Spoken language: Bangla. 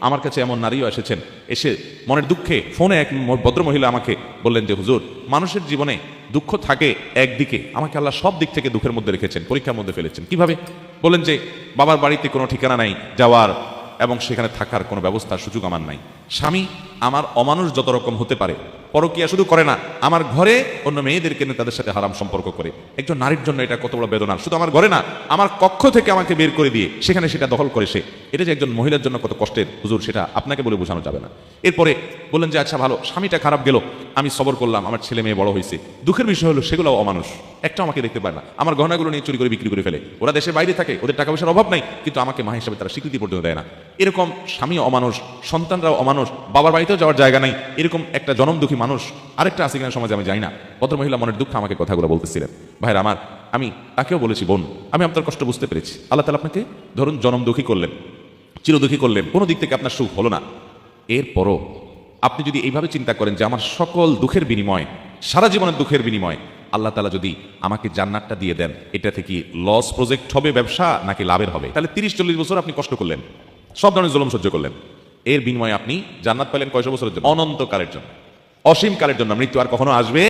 আমার কাছে এমন নারীও এসেছেন, এসে মনের দুঃখে ফোনে এক ভদ্রমহিলা আমাকে বললেন যে হুজুর, মানুষের জীবনে দুঃখ থাকে একদিকে, আমাকে আল্লাহ সব দিক থেকে দুঃখের মধ্যে রেখেছেন, পরীক্ষার মধ্যে ফেলেছেন। কিভাবে? বলেন যে বাবার বাড়িতে কোনো ঠিকানা নাই যাওয়ার এবং সেখানে থাকার কোনো ব্যবস্থার সুযোগ আমার নাই। স্বামী আমার অমানুষ যত রকম হতে পারে, পরকীয়া শুধু করে না, আমার ঘরে অন্য মেয়েদেরকে নিয়ে তাদের সাথে হারাম সম্পর্ক করে। একজন নারীর জন্য এটা কত বড় বেদনার। শুধু আমার ঘরে না, আমার কক্ষ থেকে আমাকে বের করে দিয়ে সেখানে সেটা দখল করে সে, এটা যে একজন মহিলার জন্য কত কষ্টের হুজুর, সেটা আপনাকে বলে বোঝানো যাবে না। এরপরে বললেন যে আচ্ছা ভালো, স্বামীটা খারাপ গেল, আমি সবর করলাম, আমার ছেলে মেয়ে বড় হয়েছে। দুঃখের বিষয় হলো সেগুলো অমানুষ, একটা আমাকে দেখতে পায় না, আমার গহনাগুলো নিয়ে চুরি করে বিক্রি করে ফেলে। ওরা দেশের বাইরে থাকে, ওদের টাকা পয়সার অভাব নাই, কিন্তু আমাকে মা হিসাবে তারা স্বীকৃতি পর্যন্ত দেয় না। এরকম স্বামী অমানুষ, সন্তানরাও অমানুষ, বাবার বাড়িতেও যাওয়ার জায়গা নাই, এরকম একটা জনম দুঃখী মানুষ আরেকটা আছে কিনা সমাজে আমি জানি না। ভদ্রমহিলা মনের দুঃখ আমাকে কথাগুলো বলতেছিলেন। ভাইরা আমার, আমি তাকেও বলেছি বোন, আমি আপনার কষ্ট বুঝতে পেরেছি। আল্লাহ তাআলা আপনাকে ধরুন জনম দুঃখী করলেন, চিরদুঃখী করলেন, কোনো দিক থেকে আপনার সুখ হলো না। এরপরও আপনি যদি এইভাবে চিন্তা করেন যে আমার সকল দুঃখের বিনিময়, সারা জীবনের দুঃখের বিনিময় আল্লাহ তাআলা যদি আমাকে জান্নাতটা দিয়ে দেন, এটা থেকে লস প্রজেক্ট হবে ব্যবসা নাকি লাভের হবে? তাহলে 30-40 বছর আপনি কষ্ট করলেন, সব ধরনের জুলুম সহ্য করলেন, এর বিনিময়ে আপনি জান্নাত পেলেন কয়শো বছরের জন্য? অনন্তকালের জন্য, অসীমকালের জন্য। মৃত্যু আর কখনো আসবে